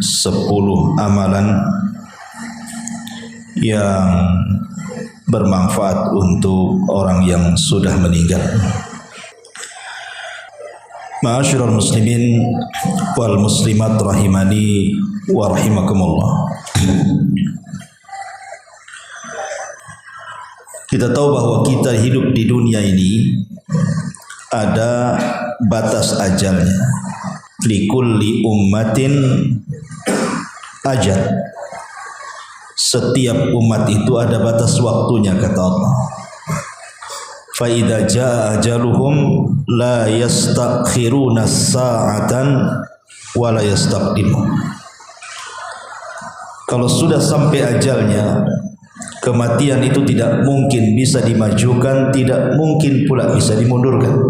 Sepuluh amalan yang bermanfaat untuk orang yang sudah meninggal. Ma'asyiral muslimin wal muslimat rahimani wa rahimakumullah. Kita tahu bahwa kita hidup di dunia ini ada batas ajalnya. Likulli ummatin ajal. Setiap umat itu ada batas waktunya, kata Allah. Fa idza jaa ajaluhum la yastakhiruna sa'atan wa la yastaqdimun. Kalau sudah sampai ajalnya, kematian itu tidak mungkin bisa dimajukan, tidak mungkin pula bisa dimundurkan.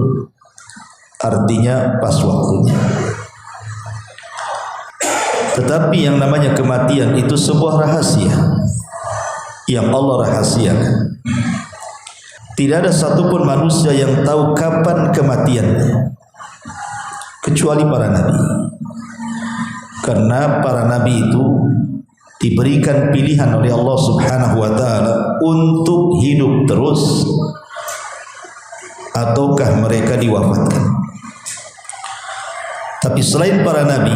Artinya pas waktunya. Tetapi yang namanya kematian itu sebuah rahasia yang Allah rahasiakan. Tidak ada satupun manusia yang tahu kapan kematiannya kecuali para nabi. Karena para nabi itu diberikan pilihan oleh Allah Subhanahu wa taala untuk hidup terus ataukah mereka diwafatkan. Tapi selain para nabi,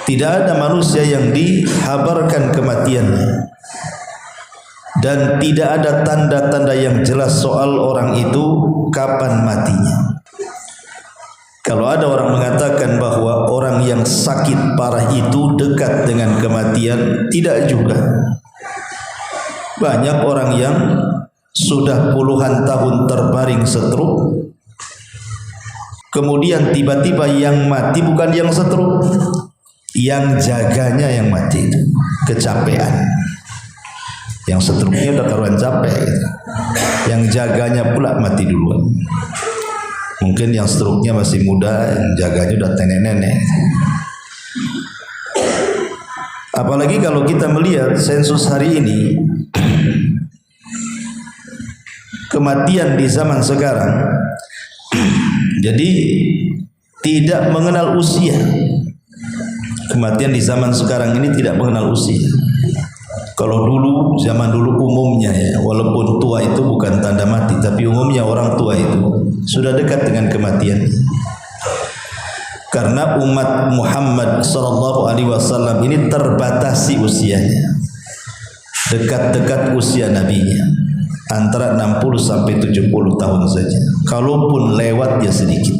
tidak ada manusia yang dihabarkan kematiannya, dan tidak ada tanda-tanda yang jelas soal orang itu kapan matinya. Kalau ada orang mengatakan bahwa orang yang sakit parah itu dekat dengan kematian, tidak juga. Banyak orang yang sudah puluhan tahun terbaring stroke, kemudian tiba-tiba yang mati bukan yang stroke, yang jaganya yang mati itu kecapean. Yang stroke-nya udah karuan capek gitu. Yang jaganya pula mati duluan. Mungkin yang stroke-nya masih muda, yang jaganya udah nenek-nenek. Apalagi kalau kita melihat sensus hari ini, kematian di zaman sekarang jadi tidak mengenal usia. Kematian di zaman sekarang ini tidak mengenal usia. Kalau dulu, zaman dulu umumnya ya, walaupun tua itu bukan tanda mati, tapi umumnya orang tua itu sudah dekat dengan kematian. Karena umat Muhammad sallallahu alaihi wasallam ini terbatasi usianya. Dekat-dekat usia nabinya. Antara 60 sampai 70 tahun saja. Kalaupun lewat ya sedikit.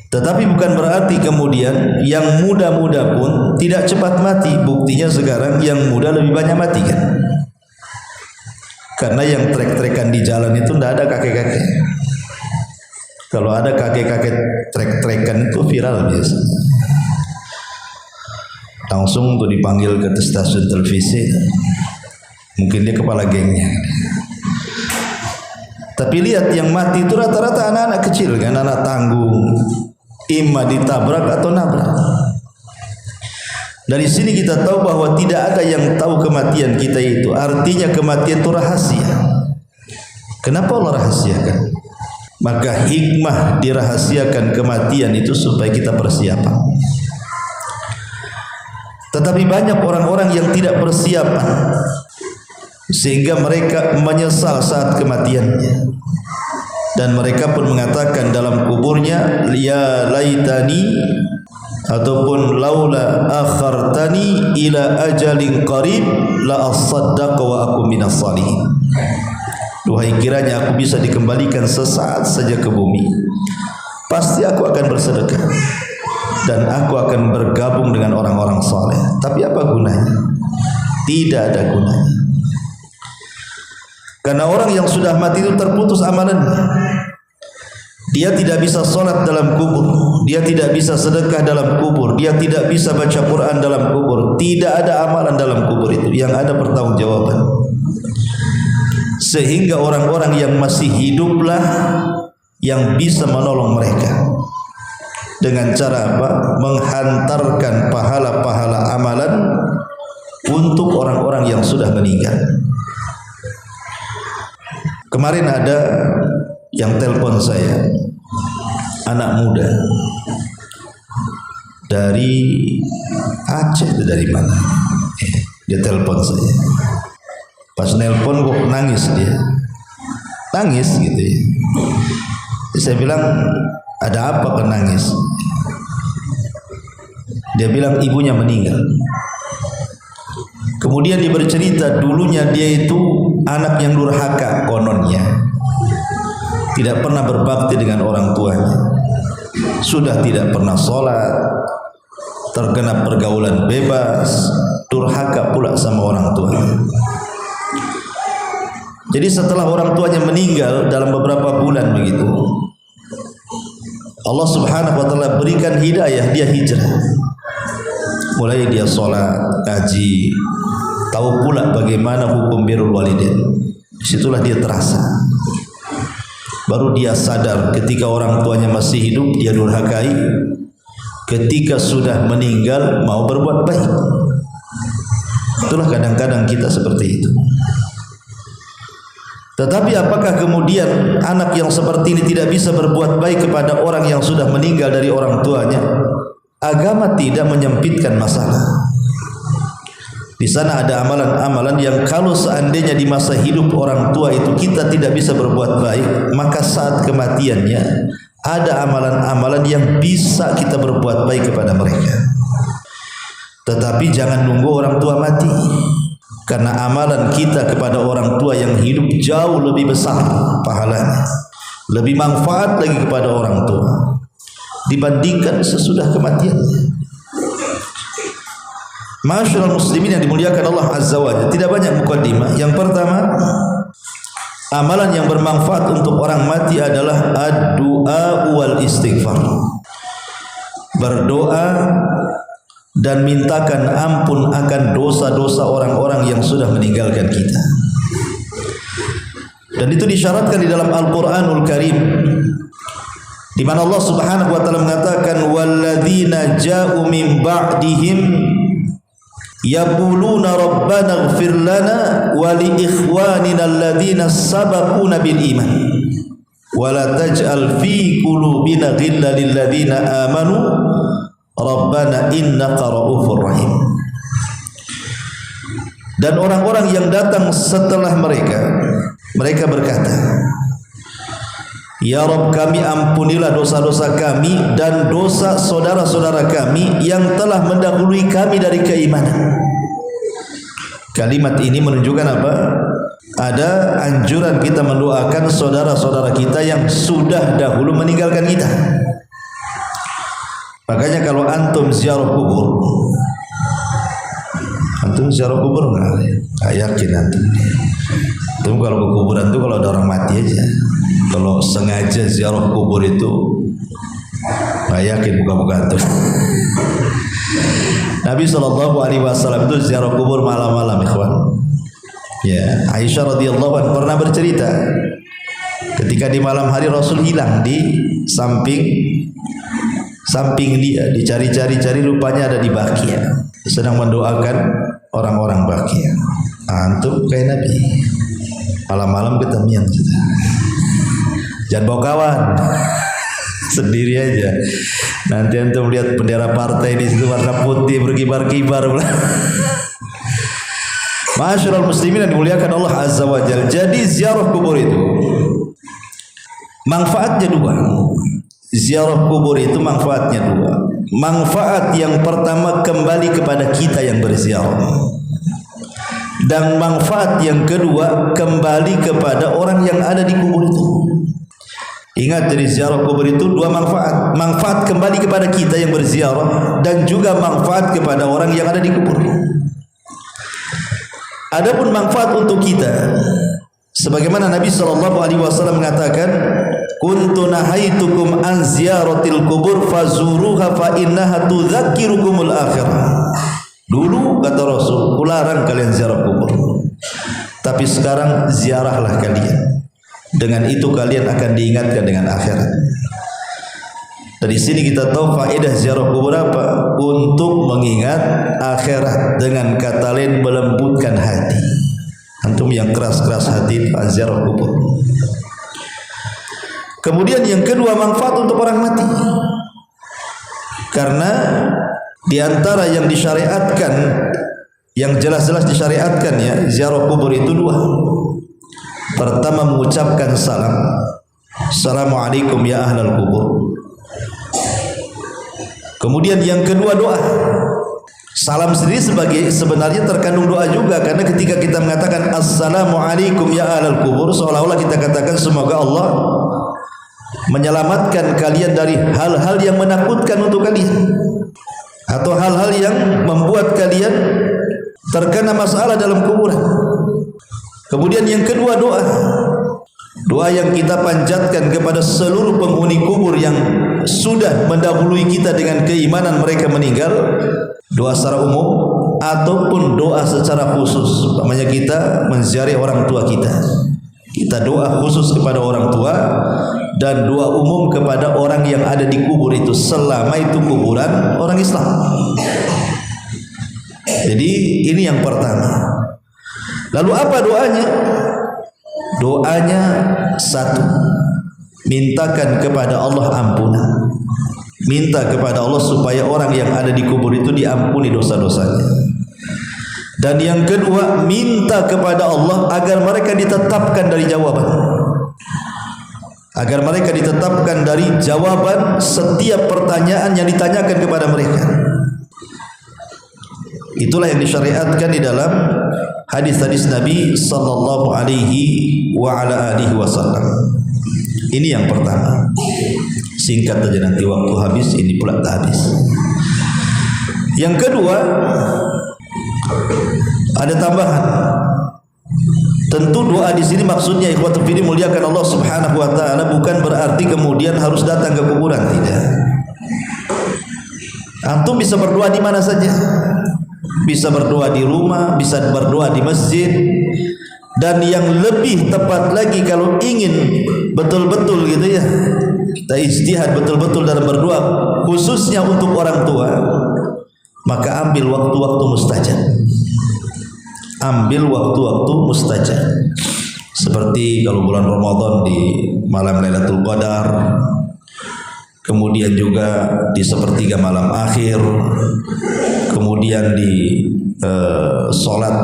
Tetapi bukan berarti kemudian yang muda-muda pun tidak cepat mati. Buktinya sekarang yang muda lebih banyak mati kan. Karena yang trek-trekan di jalan itu tidak ada kakek-kakek. Kalau ada kakek-kakek trek-trekan itu viral biasanya. Langsung tuh dipanggil ke stasiun televisi. Mungkin dia kepala gengnya. Tapi lihat yang mati itu rata-rata anak-anak kecil kan, anak tanggung. Imma ditabrak atau nabrak. Dari sini kita tahu bahwa tidak ada yang tahu kematian kita itu. Artinya kematian itu rahasia. Kenapa Allah rahasiakan? Maka hikmah dirahasiakan kematian itu supaya kita persiapan. Tetapi banyak orang-orang yang tidak persiapan, sehingga mereka menyesal saat kematiannya. Dan mereka pun mengatakan dalam kuburnya, ya laitani, ataupun laula akhartani ila ajalin qarib la asaddaqa wa aku minas salihin. Duhai kiranya aku bisa dikembalikan sesaat saja ke bumi, pasti aku akan bersedekah dan aku akan bergabung dengan orang-orang saleh. Tapi apa gunanya? Tidak ada gunanya. Karena orang yang sudah mati itu terputus amalannya. Dia tidak bisa sholat dalam kubur, dia tidak bisa sedekah dalam kubur, dia tidak bisa baca Quran dalam kubur. Tidak ada amalan dalam kubur itu. Yang ada pertanggungjawaban. Sehingga orang-orang yang masih hiduplah yang bisa menolong mereka. Dengan cara apa? Menghantarkan pahala-pahala amalan yang sudah meninggal. Kemarin ada yang telepon saya, anak muda dari Aceh, dari mana? Dia telepon saya. Pas nelpon kok nangis dia, nangis gitu ya. Saya bilang, ada apa kau nangis? Dia bilang ibunya meninggal. Kemudian dia bercerita dulunya dia itu anak yang durhaka kononnya, tidak pernah berbakti dengan orang tuanya, sudah tidak pernah sholat, terkena pergaulan bebas, durhaka pula sama orang tuanya. Jadi setelah orang tuanya meninggal dalam beberapa bulan begitu, Allah Subhanahu wa taala berikan hidayah, dia hijrah. Mulai dia sholat, ngaji, tahu pula bagaimana hukum birrul walidain. Disitulah dia terasa. Baru dia sadar ketika orang tuanya masih hidup dia durhakai, ketika sudah meninggal mau berbuat baik. Itulah kadang-kadang kita seperti itu. Tetapi apakah kemudian anak yang seperti ini tidak bisa berbuat baik kepada orang yang sudah meninggal dari orang tuanya? Agama tidak menyempitkan masalah. Di sana ada amalan-amalan yang kalau seandainya di masa hidup orang tua itu kita tidak bisa berbuat baik, maka saat kematiannya ada amalan-amalan yang bisa kita berbuat baik kepada mereka. Tetapi jangan nunggu orang tua mati, karena amalan kita kepada orang tua yang hidup jauh lebih besar pahalanya, lebih manfaat lagi kepada orang tua dibandingkan sesudah kematiannya. Ma'asyiral muslimin yang dimuliakan Allah Azza wa Jalla, tidak banyak mukadimah. Yang pertama, amalan yang bermanfaat untuk orang mati adalah ad-du'a wal istighfar. Berdoa dan mintakan ampun akan dosa-dosa orang-orang yang sudah meninggalkan kita. Dan itu disyaratkan di dalam Al-Qur'anul Karim, di mana Allah Subhanahu wa taala mengatakan walladzina ja'u min ba'dihim yaquluna rabbana ighfir lana wa li ikhwanina alladzina sabaquna bil iman wa la taj'al fi qulubina ghillan lil ladzina amanu rabbana innaka ra'ufur rahim. Dan orang-orang yang datang setelah mereka berkata, ya Rabb, kami ampunilah dosa-dosa kami dan dosa saudara-saudara kami yang telah mendahului kami dari keimanan. Kalimat ini menunjukkan apa? Ada anjuran kita mendoakan saudara-saudara kita yang sudah dahulu meninggalkan kita. Makanya kalau antum ziarah kubur, nggak yakin antum. Antum kalau ke kuburan itu kalau ada orang mati aja. Kalau sengaja ziarah kubur itu nggak yakin buka-buka antum. Nabi SAW itu ziarah kubur malam-malam, ikhwan. Ya, Aisyah radhiyallahu anha pernah bercerita ketika di malam hari Rasul hilang di samping dia, dicari-cari rupanya ada di Baqi', sedang mendoakan orang-orang Baqi'. Antum kayak Nabi, malam-malam ketemuan kita. Jangan bawa kawan, sendiri aja. Nanti antum lihat bendera partai di situ warna putih berkibar-kibar. Ma'asyiral muslimin yang dimuliakan Allah Azza wa Jalla. Jadi ziarah kubur itu manfaatnya dua. Ziarah kubur itu manfaatnya dua. Manfaat yang pertama kembali kepada kita yang berziarah. Dan manfaat yang kedua kembali kepada orang yang ada di kubur itu. Ingat, dari ziarah kubur itu dua manfaat. Manfaat kembali kepada kita yang berziarah dan juga manfaat kepada orang yang ada di kubur. Adapun manfaat untuk kita, sebagaimana Nabi SAW mengatakan, kuntu nahaitukum an ziyaratil kubur fazuruha fa innaha tudzakirukumul akhirah. Dulu kata Rasul, kularang kalian ziarah kubur, tapi sekarang ziarahlah kalian. Dengan itu kalian akan diingatkan dengan akhirat. Dari sini kita tahu faedah ziarah kubur apa? Untuk mengingat akhirat, dengan kata lain melembutkan hati. Antum yang keras-keras hati ziarah kubur. Kemudian yang kedua, manfaat untuk orang mati. Karena di antara yang disyariatkan, yang jelas-jelas disyariatkan ya, ziarah kubur itu dua. Pertama, mengucapkan salam. Assalamualaikum ya ahlal kubur. Kemudian yang kedua, doa. Salam sendiri sebenarnya terkandung doa juga, karena ketika kita mengatakan assalamualaikum ya ahlal kubur, seolah-olah kita katakan semoga Allah menyelamatkan kalian dari hal-hal yang menakutkan untuk kalian, atau hal-hal yang membuat kalian terkena masalah dalam kuburan. Kemudian yang kedua, doa. Doa yang kita panjatkan kepada seluruh penghuni kubur yang sudah mendahului kita dengan keimanan mereka meninggal, doa secara umum ataupun doa secara khusus. Umpamanya kita menziarahi orang tua kita, kita doa khusus kepada orang tua, dan doa umum kepada orang yang ada di kubur itu selama itu kuburan orang Islam. Jadi ini yang pertama. Lalu apa doanya? Doanya satu, mintakan kepada Allah ampunan. Minta kepada Allah supaya orang yang ada di kubur itu diampuni dosa-dosanya. Dan yang kedua, minta kepada Allah agar mereka ditetapkan dari jawaban. Agar mereka ditetapkan dari jawaban setiap pertanyaan yang ditanyakan kepada mereka. Itulah yang disyariatkan di dalam hadis-hadis Nabi sallallahu alaihi wa ala alihi wasallam. Ini yang pertama. Singkat saja, nanti waktu habis ini pula tak habis. Yang kedua, ada tambahan. Tentu doa di sini maksudnya ikhwatul fillah muliakan Allah Subhanahu wa taala, bukan berarti kemudian harus datang ke kuburan, tidak. Antum bisa berdoa di mana saja. Bisa berdoa di rumah, bisa berdoa di masjid, dan yang lebih tepat lagi kalau ingin betul-betul gitu ya, kita ijtihad betul-betul dalam berdoa khususnya untuk orang tua, maka ambil waktu-waktu mustajab. Ambil waktu-waktu mustajab. Seperti kalau bulan Ramadan di malam Lailatul Qadar, kemudian juga di sepertiga malam akhir, kemudian di solat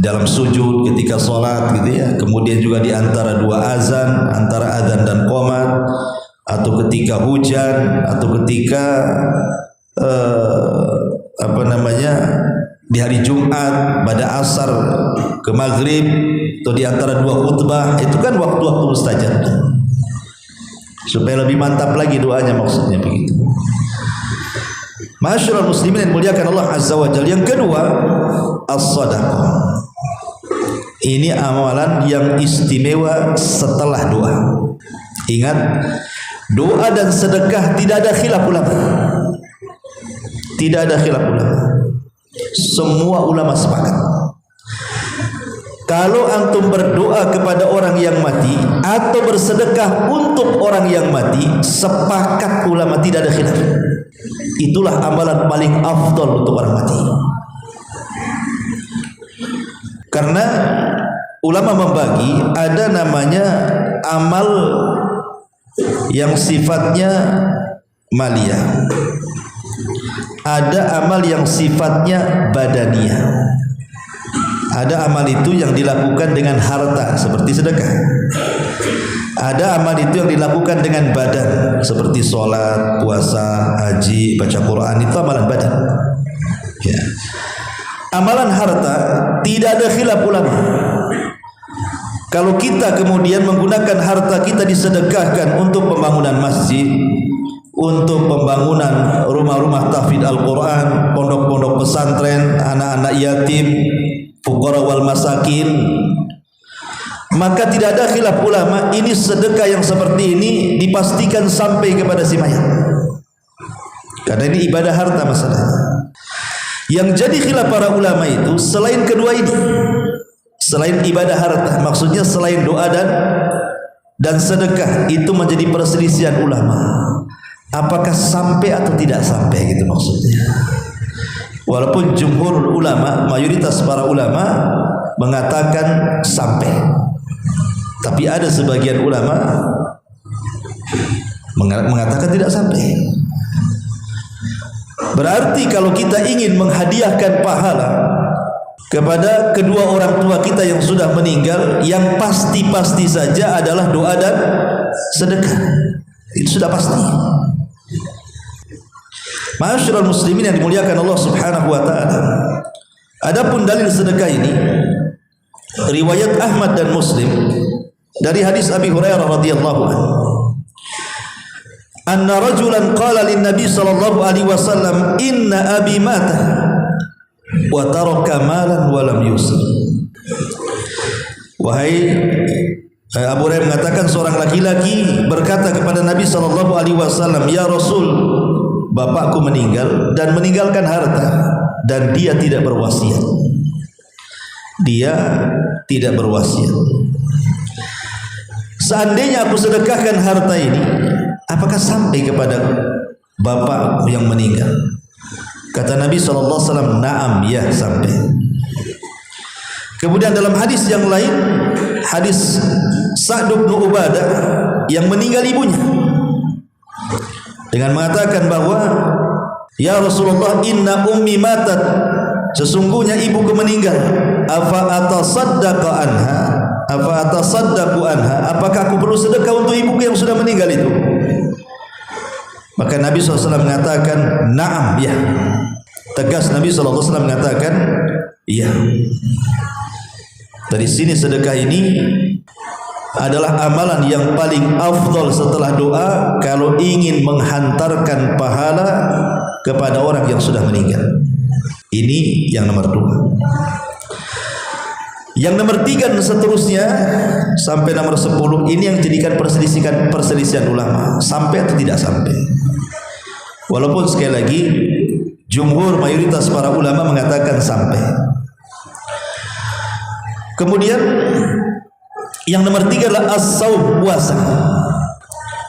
dalam sujud ketika solat gitu ya, kemudian juga di antara dua azan, antara azan dan qomat, atau ketika hujan, atau ketika di hari Jumat pada asar ke maghrib, atau di antara dua khutbah. Itu kan waktu-waktu mustajab, supaya lebih mantap lagi doanya, maksudnya begitu. Masyaallah muslimin yang muliakan Allah Azza wa Jalla. Yang kedua, as-sadaqah. Ini amalan yang istimewa setelah doa. Ingat, doa dan sedekah tidak ada khilaf ulama. Tidak ada khilaf ulama. Semua ulama sepakat. Kalau antum berdoa kepada orang yang mati atau bersedekah untuk orang yang mati, sepakat ulama tidak ada khilaf. Itulah amalan paling afdal untuk orang mati. Karena ulama membagi, ada namanya amal yang sifatnya maliyah, ada amal yang sifatnya badaniyah. Ada amal itu yang dilakukan dengan harta seperti sedekah. Ada amal itu yang dilakukan dengan badan seperti sholat, puasa, haji, baca Quran. Itu amalan badan ya. Amalan harta tidak ada khilaf ulama. Kalau kita kemudian menggunakan harta kita disedekahkan untuk pembangunan masjid, untuk pembangunan rumah-rumah tahfidz Al-Quran, pondok-pondok pesantren, anak-anak yatim, fuqara wal masakin, maka tidak ada khilaf ulama, ini sedekah yang seperti ini dipastikan sampai kepada si mayat, karena ini ibadah harta masalahnya. Yang jadi khilaf para ulama itu selain kedua ini, selain ibadah harta, maksudnya selain doa dan sedekah, itu menjadi perselisihan ulama. apakah sampai atau tidak sampai, gitu maksudnya. Walaupun jumhur ulama, mayoritas para ulama mengatakan sampai, tapi ada sebagian ulama mengatakan tidak sampai. Berarti kalau kita ingin menghadiahkan pahala kepada kedua orang tua kita yang sudah meninggal, yang pasti-pasti saja adalah doa dan sedekah. Itu sudah pasti. Ma'asyiral muslimin yang dimuliakan Allah Subhanahu wa taala. Adapun dalil sedekah ini riwayat Ahmad dan Muslim dari hadis Abi Hurairah radhiyallahu anhu. Anna rajulan qala lin Nabi sallallahu alaihi wasallam, "Inna abi mata wa taraka malan wa lam yusir." Wahai Abu Hurairah mengatakan, seorang laki-laki berkata kepada Nabi sallallahu alaihi wasallam, "Ya Rasul, bapakku meninggal dan meninggalkan harta, dan dia tidak berwasiat." Dia tidak berwasiat. Seandainya aku sedekahkan harta ini, apakah sampai kepada bapakku yang meninggal? Kata Nabi SAW, "Na'am, ya, sampai." Kemudian dalam hadis yang lain, hadis Sa'd bin Ubadah yang meninggal ibunya, dengan mengatakan bahwa, "Ya Rasulullah, inna ummi matat, sesungguhnya ibuku meninggal. Afa atasaddaqu anha? Apa atasaddaqu anha? Apakah aku perlu sedekah untuk ibuku yang sudah meninggal itu?" Maka Nabi SAW mengatakan, "Na'am, ya." Tegas Nabi SAW mengatakan, "Iya." Dari sini sedekah ini adalah amalan yang paling afdal setelah doa kalau ingin menghantarkan pahala kepada orang yang sudah meninggal. Ini yang nomor 2. Yang nomor 3 dan seterusnya sampai nomor 10 ini yang jadikan perselisihan ulama, sampai atau tidak sampai. Walaupun sekali lagi jumhur mayoritas para ulama mengatakan sampai. Kemudian yang nomor 3 adalah as-saum, puasa.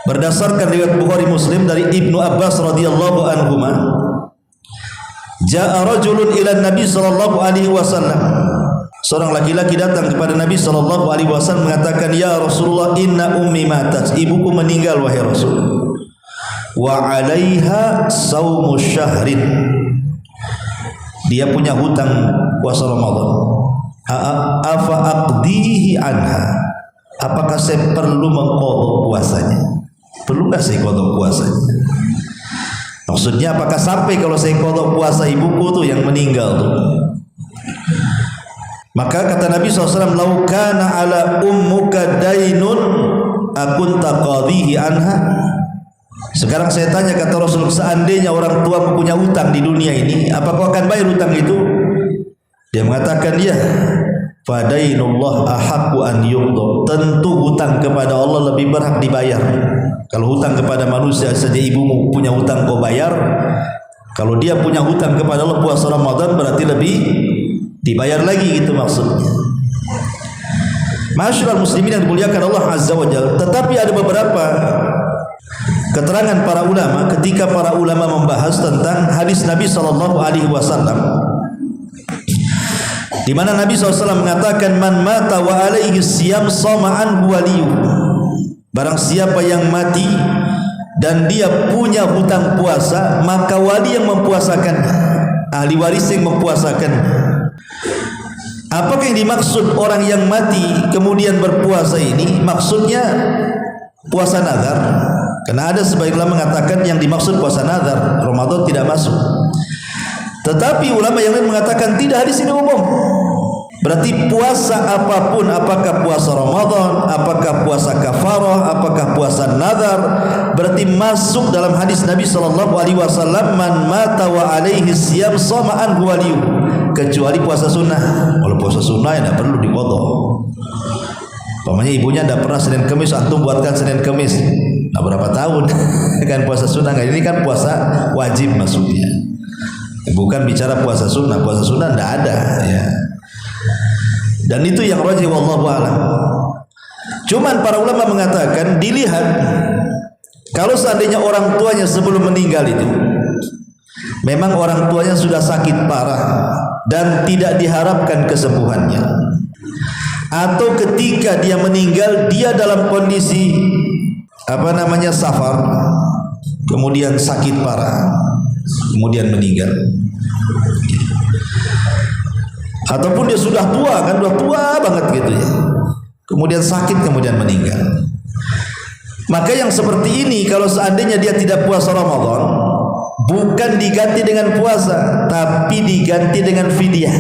Berdasarkan riwayat Bukhari Muslim dari Ibnu Abbas radhiyallahu anhuma, ja'a rajulun ila Nabi sallallahu alaihi wasallam. Seorang laki-laki datang kepada Nabi sallallahu alaihi wasallam mengatakan, "Ya Rasulullah, inna ummi matat, ibuku meninggal wahai Rasul. Wa 'alaiha saumu syahrin." Dia punya hutang puasa Ramadan. Afa aqdihi anha? Apakah saya perlu mengqadha puasanya? Perlu enggak saya qadha puasanya? Maksudnya apakah sampai kalau saya qadha puasa ibuku tuh yang meninggal tuh? Maka kata Nabi SAW, "Lau kana ala ummuka dainun akunta qadhihi anha?" Sekarang saya tanya, kata Rasul, seandainya orang tua punya hutang di dunia ini, apakah akan bayar hutang itu? Dia mengatakan, "Ya." Fadainullah ahaqqu an yuqda. Tentu hutang kepada Allah lebih berhak dibayar. Kalau hutang kepada manusia saja ibumu punya hutang kau bayar, kalau dia punya hutang kepada Allah puasa Ramadan berarti lebih dibayar lagi, gitu maksudnya. Ma'asyiral muslimin yang dimuliakan Allah Azza wa Jalla. Tetapi ada beberapa keterangan para ulama ketika para ulama membahas tentang hadis Nabi sallallahu alaihi wasallam, di mana Nabi SAW mengatakan, "Man mata wa alaihi siyam sama anhu waliyuh." Barang siapa yang mati dan dia punya hutang puasa, maka wali yang mempuasakan, ahli waris yang mempuasakan. Apakah yang dimaksud orang yang mati kemudian berpuasa ini? Maksudnya puasa nazar. Karena ada sebagian ulama mengatakan yang dimaksud puasa nazar, Ramadan tidak masuk. Tetapi ulama yang lain mengatakan tidak, hadis ini umum. Berarti puasa apapun, apakah puasa Ramadan, apakah puasa kafarah, apakah puasa nazar, berarti masuk dalam hadis Nabi sallallahu alaihi wasallam, "Man mata wa alaihi siyam sama anhu waliyuh." Kecuali puasa sunnah. Kalau puasa sunnah ya tidak perlu diqadha. Pokoknya ibunya tidak pernah Senin Kemis, antum buatkan Senin Kemis. Nah, berapa tahun kan puasa sunnah? Ini kan puasa wajib maksudnya. Bukan bicara puasa sunnah tidak ada ya. Dan itu yang rajih wallahu a'lam. Cuman para ulama mengatakan dilihat Kalau seandainya orang tuanya sebelum meninggal itu memang orang tuanya sudah sakit parah dan tidak diharapkan kesembuhannya, atau ketika dia meninggal dia dalam kondisi safar, kemudian sakit parah, kemudian meninggal, ataupun dia sudah tua kan, sudah tua banget gitu ya, kemudian sakit kemudian meninggal, maka yang seperti ini kalau seandainya dia tidak puasa Ramadan, bukan diganti dengan puasa, tapi diganti dengan fidyah.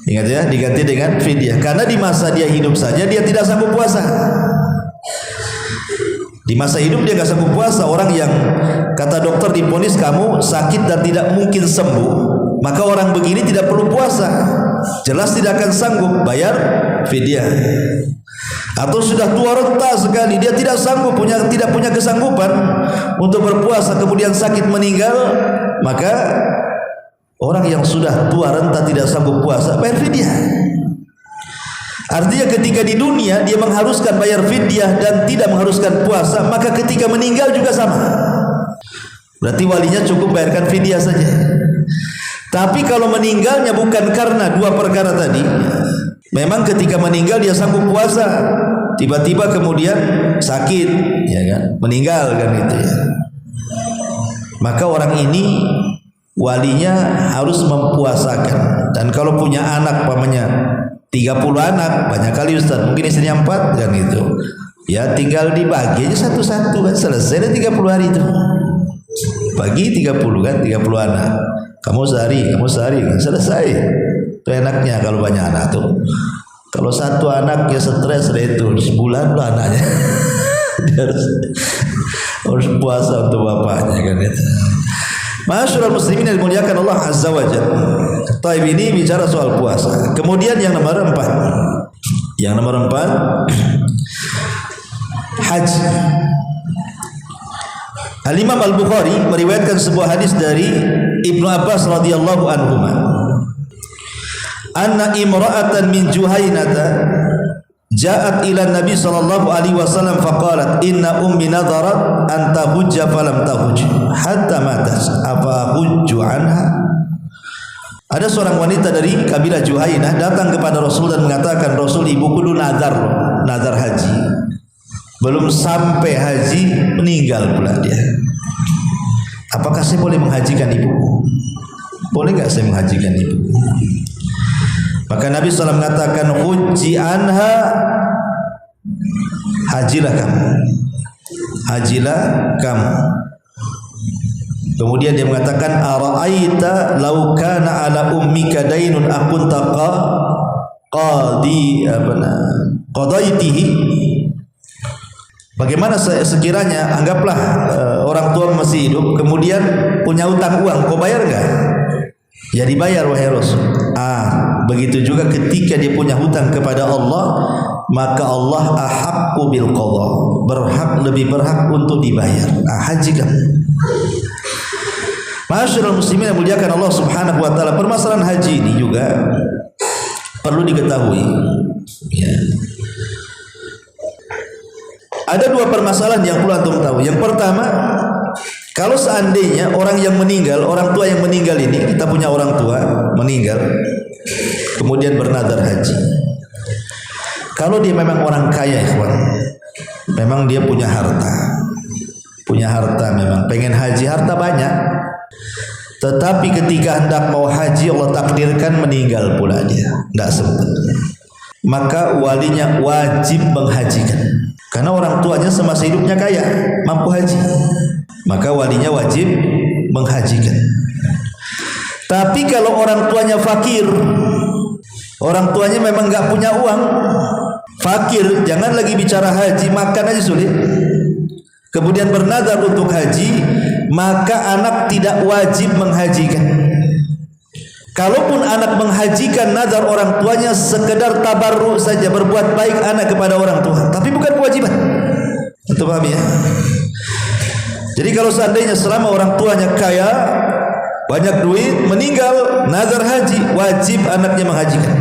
Ingat ya, diganti dengan fidyah, karena di masa dia hidup saja dia tidak sanggup puasa. Di masa hidup dia gak sanggup puasa. Orang yang kata dokter diponis kamu sakit dan tidak mungkin sembuh, maka orang begini tidak perlu puasa, jelas tidak akan sanggup bayar fidyah. Atau sudah tua renta sekali, dia tidak sanggup, tidak punya kesanggupan untuk berpuasa, kemudian sakit meninggal, maka orang yang sudah tua renta tidak sanggup puasa bayar fidyah. Artinya ketika di dunia dia mengharuskan bayar fidyah dan tidak mengharuskan puasa, maka ketika meninggal juga sama. Berarti walinya cukup bayarkan fidyah saja. Tapi kalau meninggalnya bukan karena dua perkara tadi, memang ketika meninggal dia sanggup puasa, tiba-tiba kemudian sakit, ya kan, meninggal kan gitu ya, maka orang ini walinya harus mempuasakan. Dan kalau punya anak pamannya 30 anak, banyak kali Ustaz, mungkin istrinya 4 kan itu, ya tinggal dibagi aja satu-satu kan, selesai 30 hari itu, bagi 30 kan, 30 anak, kamu sehari kan, selesai. Itu enaknya kalau banyak anak tuh. Kalau satu anak ya stres deh itu, sebulan lah anaknya dia harus puasa untuk bapaknya kan itu. Masyaallah muslimin yang dimuliakan Allah Azza wa Jalla. Taib ini bicara soal puasa. Kemudian yang nomor 4. Yang nomor 4 haji. Al-Imam Al-Bukhari meriwayatkan sebuah hadis dari Ibnu Abbas radhiyallahu anhu, anna imra'atan min Juhainata ja'at ila Nabi sallallahu alaihi wasallam faqalat inna ummi nadarat an tahujja falam tahujj hatta matat afa hujju anha. Ada seorang wanita dari kabilah Juhainah datang kepada Rasul dan mengatakan, Rasul, ibuku dulu nazar haji, belum sampai haji meninggal pula dia. Apakah saya boleh menghajikan ibuku? Boleh enggak saya menghajikan ibuku? Maka Nabi SAW mengatakan, hujji anha, hajilah kamu. Kemudian dia mengatakan, ara'aita law kana ala ummika dainun akunta qadaitihi. Bagaimana sekiranya anggaplah orang tua masih hidup, kemudian punya utang uang, kau bayar enggak? Ya dibayar wahai Rasul. Begitu juga ketika dia punya hutang kepada Allah, maka Allah ahaqqu bil qadha, lebih berhak untuk dibayar. Hajikan. Masyaallah muslimin yang muliakan Allah Subhanahu wa taala, permasalahan haji ini juga perlu diketahui ya. Ada dua permasalahan yang perlu antum tahu. Yang pertama, kalau seandainya orang yang meninggal, orang tua yang meninggal ini, kita punya orang tua meninggal kemudian bernazar haji. Kalau dia memang orang kaya, ikhwan, memang dia punya harta memang, pengen haji, harta banyak, tetapi ketika hendak mau haji Allah takdirkan meninggal pula dia, tidak sempat, maka walinya wajib menghajikan. Karena orang tuanya semasa hidupnya kaya, mampu haji, maka walinya wajib menghajikan. Tapi kalau orang tuanya fakir, orang tuanya memang nggak punya uang, fakir, jangan lagi bicara haji, makan aja sulit, kemudian bernazar untuk haji, maka anak tidak wajib menghajikan. Kalaupun anak menghajikan, nazar orang tuanya sekedar tabarruk saja, berbuat baik anak kepada orang tua, tapi bukan kewajiban. Itu paham ya? Jadi kalau seandainya selama orang tuanya kaya, banyak duit, meninggal, nazar haji, wajib anaknya menghajikan.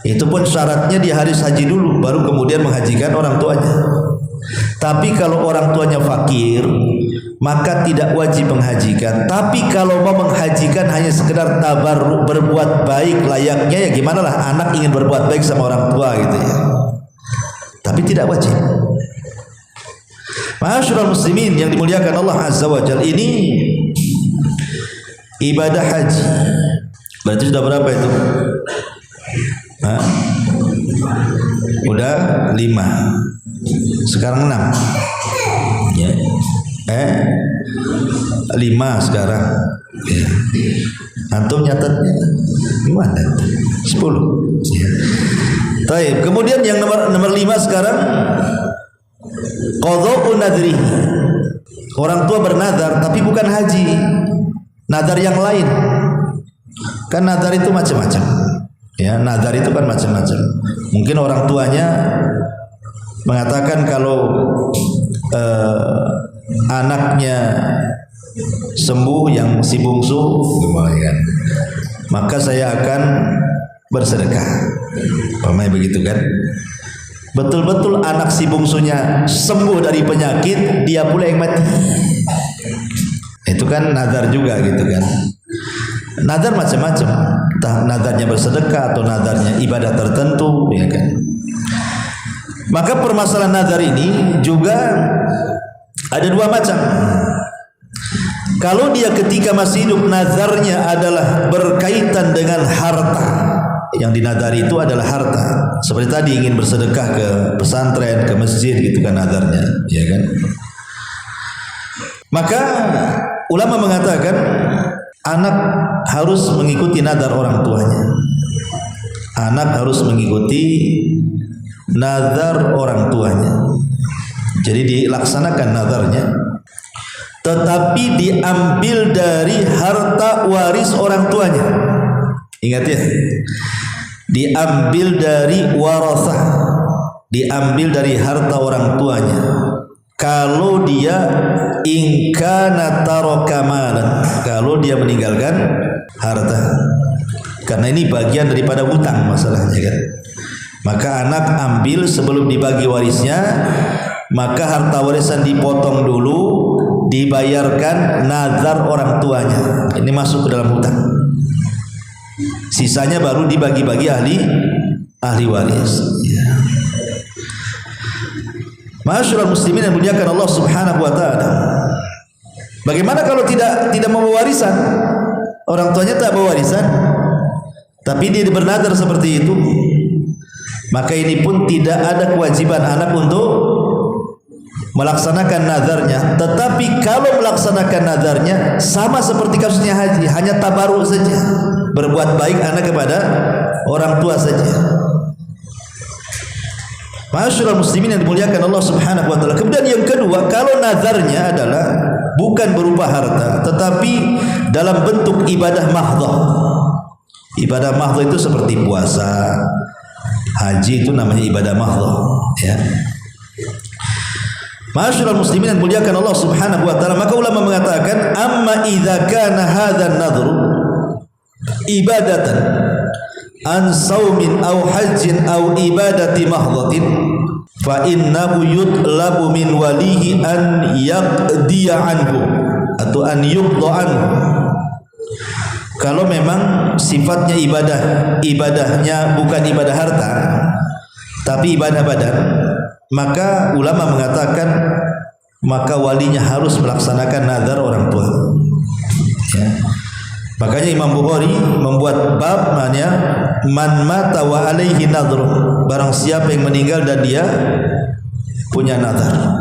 Itu pun syaratnya dia harus haji dulu, baru kemudian menghajikan orang tuanya. Tapi kalau orang tuanya fakir, maka tidak wajib menghajikan. Tapi kalau mau menghajikan hanya sekedar tabarruk, berbuat baik layaknya, ya gimana lah anak ingin berbuat baik sama orang tua gitu ya. Tapi tidak wajib. Ma'asyiral muslimin yang dimuliakan Allah Azza wa Jalla, ini ibadah haji. Berarti sudah berapa itu? Hah? Udah 5. Sekarang 6. Ya. 5 sekarang. Ya. Antum nyatetnya gimana? 10. Ya. Baik, kemudian yang nomor 5 sekarang qadha'u nadri. Orang tua bernazar tapi bukan haji. Nazar yang lain. Kan nazar itu macam-macam. Ya, nazar itu kan macam-macam. Mungkin orang tuanya mengatakan kalau anaknya sembuh yang si bungsu, maka saya akan bersedekah. Pamai begitu kan? Betul-betul anak si bungsunya sembuh dari penyakit, dia pula yang mati. Itu kan nazar juga gitu kan. Nazar macam-macam, entah nazarnya bersedekah atau nazarnya ibadah tertentu, ya kan. Maka permasalahan nazar ini juga ada 2 macam. Kalau dia ketika masih hidup nazarnya adalah berkaitan dengan harta, yang dinazari itu adalah harta. Seperti tadi ingin bersedekah ke pesantren, ke masjid gitu kan nazarnya, ya kan. Maka ulama mengatakan anak harus mengikuti nazar orang tuanya. Anak harus mengikuti nazar orang tuanya. Jadi dilaksanakan nazarnya, tetapi diambil dari harta waris orang tuanya. Ingat ya, diambil dari warasah, diambil dari harta orang tuanya. Kalau dia ingkana taraka malan, kalau dia meninggalkan harta, karena ini bagian daripada hutang masalahnya kan. Maka anak ambil sebelum dibagi warisnya, maka harta warisan dipotong dulu, dibayarkan nazar orang tuanya. Ini masuk ke dalam hutang. Sisanya baru dibagi-bagi ahli waris. Ya. Ma'asyiral muslimin yang dimuliakan Allah Subhanahu wa taala. Bagaimana kalau tidak membawa warisan? Orang tuanya tak bawa warisan, tapi dia bernazar seperti itu. Maka ini pun tidak ada kewajiban anak untuk melaksanakan nazarnya. Tetapi kalau melaksanakan nazarnya sama seperti kasusnya haji, hanya tabaruk saja, berbuat baik anak kepada orang tua saja. Ma'asyiral muslimin yang dimuliakan Allah Subhanahu wa taala. Kemudian yang kedua, kalau nazarnya adalah bukan berupa harta, tetapi dalam bentuk ibadah mahdhah. Ibadah mahdhah itu seperti puasa, haji, itu namanya ibadah mahdhah, ya. Ma'asyiral muslimin yang dimuliakan Allah Subhanahu wa taala, maka ulama mengatakan amma idza kana hadzal nadhru ibadatan an saumin aw hajjin aw ibadati mahdhatin fa innahu yutlabu min walihi an yaqdiya anhu atau an yuqda anhu. Kalau memang sifatnya ibadahnya bukan ibadah harta tapi ibadah badan, maka ulama mengatakan maka walinya harus melaksanakan nazar orang tua, ya. Makanya Imam Bukhari membuat bab namanya man mata wa alaihi nadhr, barang siapa yang meninggal dan dia punya nazar.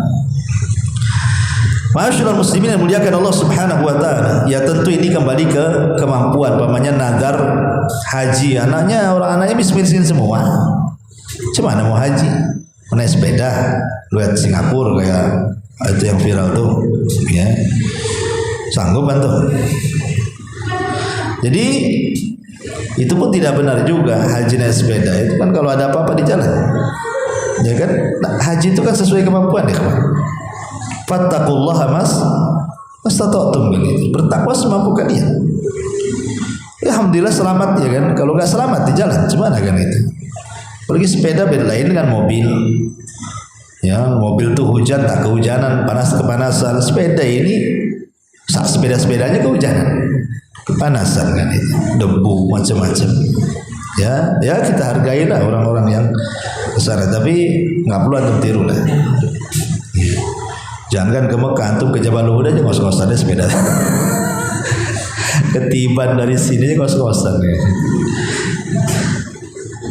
Ma'asyiral muslimin yang muliakan Allah Subhanahu wa taala, ya tentu ini kembali ke kemampuan. Pamannya nazar haji, anaknya miskin semua. Cuma mau haji, naik sepeda, lihat Singapura kayak itu yang viral tuh, ya. Sanggup bantu. Jadi itu pun tidak benar juga haji naik sepeda. Itu kan kalau ada apa-apa di jalan, ya kan. Nah, haji itu kan sesuai kemampuan ya kawan. Fattaqullaha mastata'tum, begitu. Bertakwa semampu kalian. Alhamdulillah selamat, ya kan. Kalau nggak selamat di jalan, gimana kan itu? Pergi sepeda beda lain dengan mobil. Ya, mobil tuh hujan tak kehujanan, panas kepanasan. Sepeda ini sepedanya kehujanan, kepanasan kan itu, debu macam-macam. Ya kita hargailah orang-orang yang kesana, tapi nggak perlu antum tiru lah. Jangan ke Mekah, antum ke Jabal Uhud aja ngos-ngosan sepeda. Ketiban dari sini ngos-ngosan.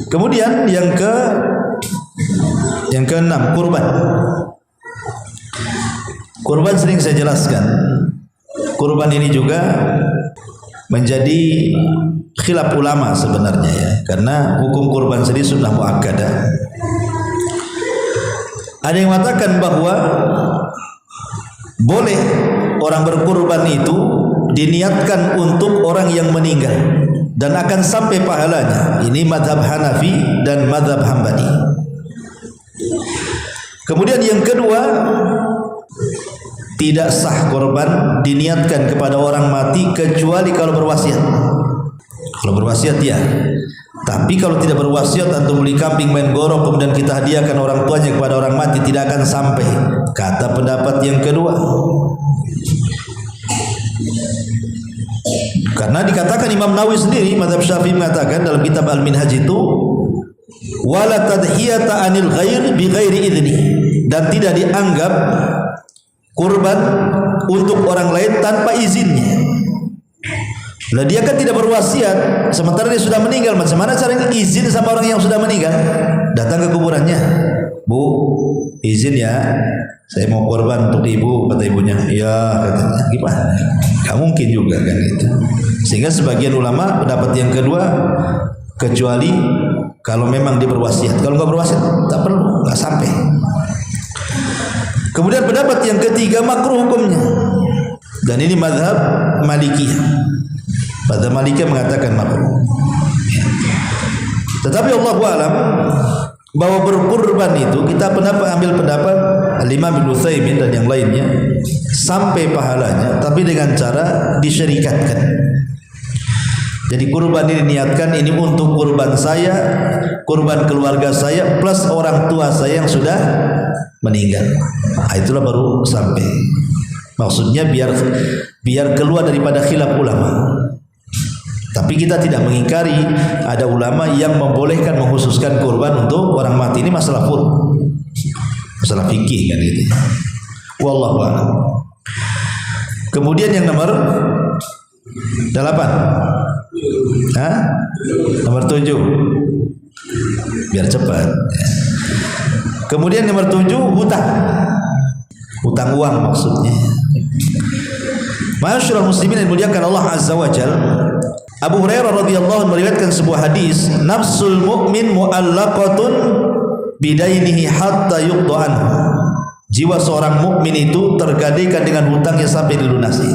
Kemudian yang keenam, kurban. Kurban sering saya jelaskan. Kurban ini juga menjadi khilaf ulama sebenarnya ya, karena hukum kurban sendiri sudah muakkadah. Ada yang mengatakan bahwa boleh orang berkurban itu diniatkan untuk orang yang meninggal dan akan sampai pahalanya. Ini mazhab Hanafi dan mazhab Hambali. Kemudian yang kedua, tidak sah korban diniatkan kepada orang mati kecuali kalau berwasiat. Kalau berwasiat ya. Tapi kalau tidak berwasiat, antum beli kambing main gorok kemudian kita hadiahkan orang tuanya kepada orang mati, tidak akan sampai. Kata pendapat yang kedua. Karena dikatakan Imam Nawawi sendiri, mazhab Syafi'i mengatakan dalam kitab Al-Minhaj itu, wala tadhiyata anil ghair bi ghairi idni, dan tidak dianggap kurban untuk orang lain tanpa izinnya. Lah dia kan tidak berwasiat, sementara dia sudah meninggal. Macam mana caranya izin sama orang yang sudah meninggal? Datang ke kuburannya, Bu, izin ya, saya mau korban untuk ibu. Kata ibunya, ya, katanya. Gimana? Gak mungkin juga kan itu. Sehingga sebagian ulama pendapat yang kedua, kecuali kalau memang dia berwasiat. Kalau nggak berwasiat, tak perlu, nggak sampai. Kemudian pendapat yang ketiga, makruh hukumnya. Dan ini mazhab Malikiyah. Mazhab Malikiyah mengatakan makruh. Tetapi Allahu a'lam bahwa berkurban itu kita ambil pendapat Al-Imam Ibnu Utsaimin dan yang lainnya sampai pahalanya, tapi dengan cara disyarikatkan. Jadi kurban ini niatkan ini untuk kurban saya, kurban keluarga saya plus orang tua saya yang sudah meninggal. Nah, itulah baru sampai. Maksudnya biar keluar daripada khilaf ulama. Tapi kita tidak mengingkari ada ulama yang membolehkan mengkhususkan kurban untuk orang mati. Ini masalah masalah fikih kan itu. Wallahu a'lam. Kemudian yang nomor 8. Nomor 7. Biar cepat. Kemudian nomor 7, hutang uang maksudnya. Ma'asyiral muslimin yang dimuliakan Allah Azza wa Jalla, Abu Hurairah radhiyallahu anhu meriwayatkan sebuah hadis, nafsul mu'min mu'allaqatun bidainihi hatta yuqda anhu. Jiwa seorang mukmin itu tergadaikan dengan hutangnya sampai dilunasi.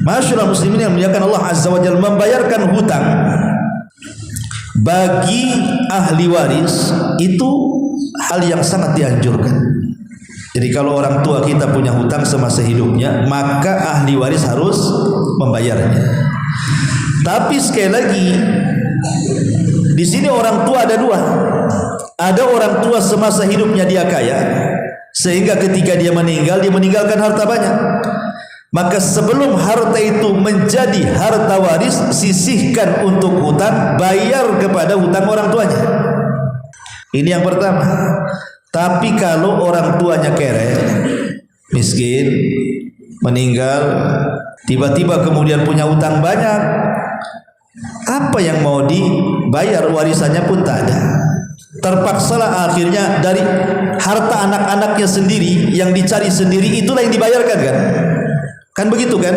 Ma'asyiral muslimin yang dimuliakan Allah Azza wa Jalla, membayarkan hutang bagi ahli waris itu hal yang sangat dianjurkan. Jadi kalau orang tua kita punya hutang semasa hidupnya, maka ahli waris harus membayarnya. Tapi sekali lagi, di sini orang tua ada dua. Ada orang tua semasa hidupnya dia kaya, sehingga ketika dia meninggal, dia meninggalkan harta banyak. Maka sebelum harta itu menjadi harta waris, sisihkan untuk hutang, bayar kepada hutang orang tuanya. Ini yang pertama. Tapi kalau orang tuanya kere, miskin, meninggal, tiba-tiba kemudian punya hutang banyak, apa yang mau dibayar, warisannya pun tak ada. Terpaksalah akhirnya dari harta anak-anaknya sendiri yang dicari sendiri, itulah yang dibayarkan kan? Kan begitu kan?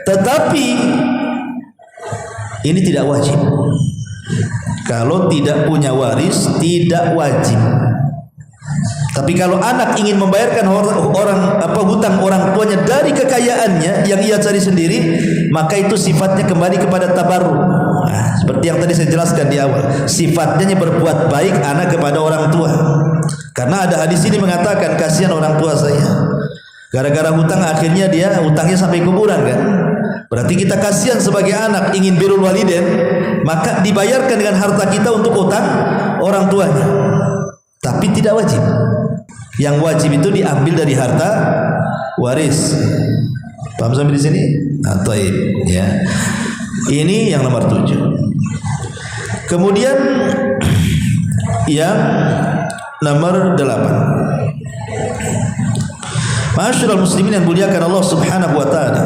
Tetapi ini tidak wajib. Kalau tidak punya waris tidak wajib. Tapi kalau anak ingin membayarkan hutang orang tuanya dari kekayaannya yang ia cari sendiri, maka itu sifatnya kembali kepada tabarruk. Nah, seperti yang tadi saya jelaskan di awal, sifatnya berbuat baik anak kepada orang tua. Karena ada hadis ini mengatakan, kasihan orang tua saya, gara-gara hutang akhirnya dia hutangnya sampai kuburan kan. Berarti kita kasihan sebagai anak, ingin birrul walidain, maka dibayarkan dengan harta kita untuk hutang orang tuanya. tapi tidak wajib. Yang wajib itu diambil dari harta waris. Paham sampai di sini? Taib, ya. Ini yang nomor 7. Kemudian yang nomor 8. Ma'asyiral muslimin yang muliakan Allah Subhanahu wa taala.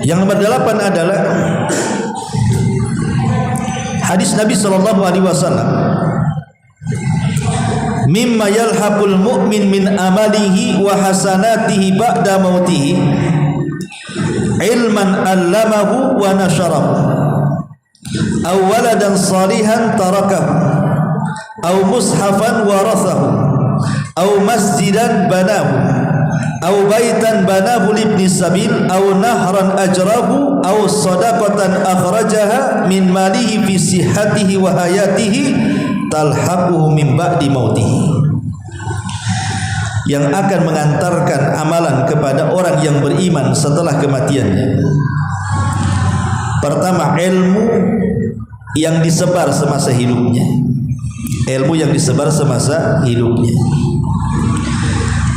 Yang nomor 8 adalah hadis Nabi sallallahu alaihi wasallam, mimma yalhaqul mu'min min amalihi wa hasanatihi ba'da mautihi ilman allamahu wa nasharahu aw waladan salihan tarakahu aw mushafan warathahu aw masjidan banahu aw baitan banahu libni sabil aw nahran ajrahu aw sadaqatan akhrajaha min malihi fi sihhatihi wa hayatihi talhaquhu min ba'di mautihi, yang akan mengantarkan amalan kepada orang yang beriman setelah kematiannya. Pertama, ilmu yang disebar semasa hidupnya. Ilmu yang disebar semasa hidupnya.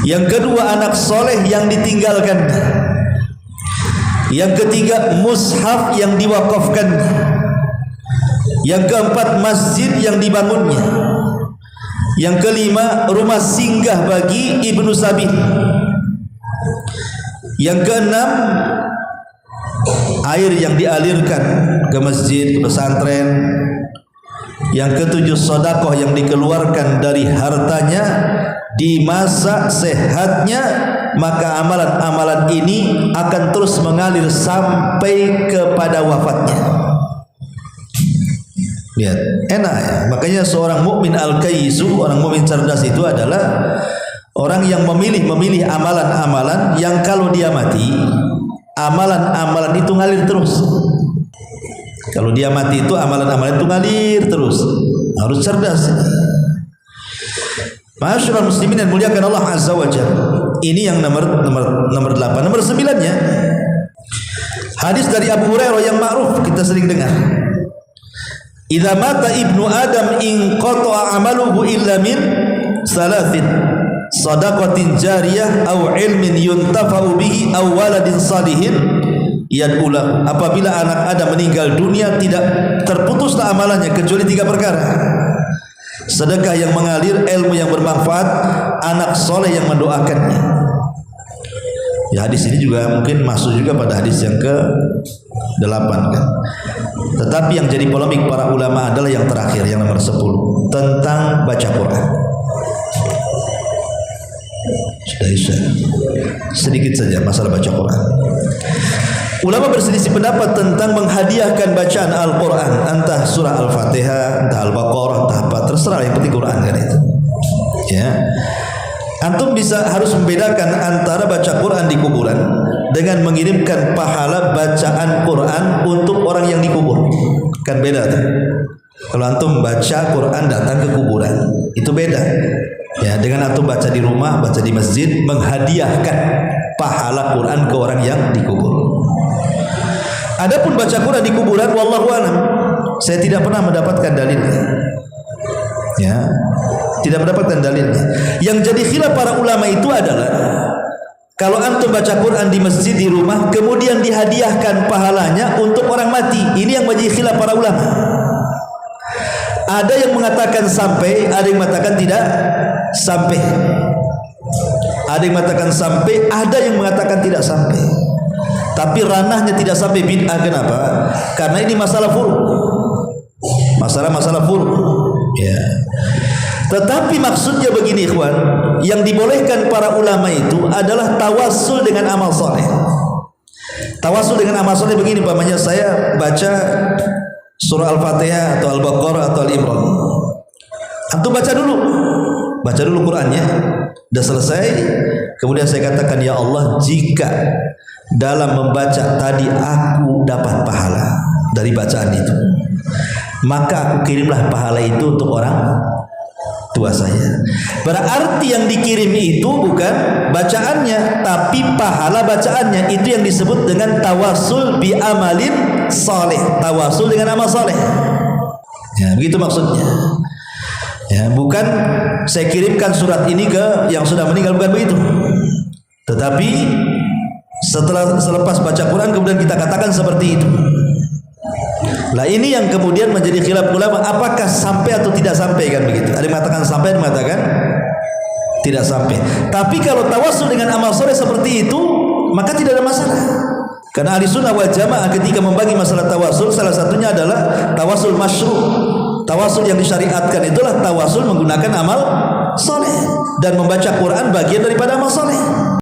Yang kedua, anak soleh yang ditinggalkannya. Yang ketiga, mushaf yang diwakafkannya. Yang keempat, masjid yang dibangunnya. Yang kelima, rumah singgah bagi ibnu sabil. Yang keenam, air yang dialirkan ke masjid, ke pesantren. Yang ketujuh, sedekah yang dikeluarkan dari hartanya di masa sehatnya, maka amalan-amalan ini akan terus mengalir sampai kepada wafatnya. Lihat, enak ya. Makanya seorang mukmin al-kayyisu, orang mukmin cerdas itu adalah orang yang memilih amalan-amalan yang kalau dia mati, amalan-amalan itu ngalir terus. Kalau dia mati itu amalan-amalan itu ngalir terus. Harus cerdas. Ma'asyiral muslimin yang muliakan Allah Azza wa Jalla. Ini yang nomor 8. Nomor 9-nya hadis dari Abu Hurairah yang ma'ruf, kita sering dengar. Idza mata ibnu Adam in qata'a amaluhu illa min salatin sadaqatin jariyah aw ilmin yuntafa'u bihi aw waladin salihin yad'ulahu. Apabila anak Adam meninggal dunia, tidak terputuslah amalannya kecuali 3 perkara: sedekah yang mengalir, ilmu yang bermanfaat, anak soleh yang mendoakannya. Ya, hadis ini juga mungkin masuk juga pada hadis yang ke-8 kan. Tetapi yang jadi polemik para ulama adalah yang terakhir, yang nomor 10, tentang baca Quran. Sudah sedikit saja masalah baca Quran. Ulama berselisih pendapat tentang menghadiahkan bacaan Al-Quran, entah surah Al-Fatihah, entah Al-Baqarah, entah apa, terserah, yang penting Quran kan itu. Ya. Antum harus membedakan antara baca Quran di kuburan dengan mengirimkan pahala bacaan Quran untuk orang yang dikubur. Kan beda tuh. Kalau antum baca Quran datang ke kuburan, itu beda. Ya, dengan antum baca di rumah, baca di masjid, menghadiahkan pahala Quran ke orang yang dikubur. Adapun baca Quran di kuburan, wallahu a'lam, saya tidak pernah mendapatkan dalilnya. Ya, tidak mendapatkan dalilnya. Yang jadi khilaf para ulama itu adalah kalau antum baca Quran di masjid, di rumah, kemudian dihadiahkan pahalanya untuk orang mati. Ini yang menjadi khilaf para ulama. Ada yang mengatakan sampai, ada yang mengatakan tidak sampai. Ada yang mengatakan sampai, ada yang mengatakan tidak sampai. Tapi ranahnya tidak sampai bid'ah. Kenapa? Karena ini masalah furu'. Masalah furu'. Ya. Tetapi maksudnya begini ikhwan, yang dibolehkan para ulama itu adalah tawassul dengan amal soleh. Tawassul dengan amal soleh begini, umpamanya saya baca surah Al-Fatihah atau Al-Baqarah atau Al-Imran. Antum baca dulu Qurannya. Sudah selesai, kemudian saya katakan, ya Allah, jika dalam membaca tadi aku dapat pahala dari bacaan itu, maka aku kirimlah pahala itu untuk orang tua saya. Berarti yang dikirim itu bukan bacaannya, tapi pahala bacaannya. Itu yang disebut dengan tawasul bi amalin saleh, tawasul dengan amal saleh. Ya, begitu maksudnya. Ya, bukan saya kirimkan surat ini ke yang sudah meninggal, bukan begitu. Tetapi selepas baca Quran kemudian kita katakan seperti itu. Lah ini yang kemudian menjadi khilaf ulama, apakah sampai atau tidak sampai, kan begitu. Ada yang mengatakan sampai, ada yang mengatakan tidak sampai. Tapi kalau tawasul dengan amal soleh seperti itu, maka tidak ada masalah. Karena ahli sunnah wal jamaah ketika membagi masalah tawasul, salah satunya adalah tawasul masyru'. Tawasul yang disyariatkan itulah tawasul menggunakan amal soleh, dan membaca Quran bagian daripada amal soleh.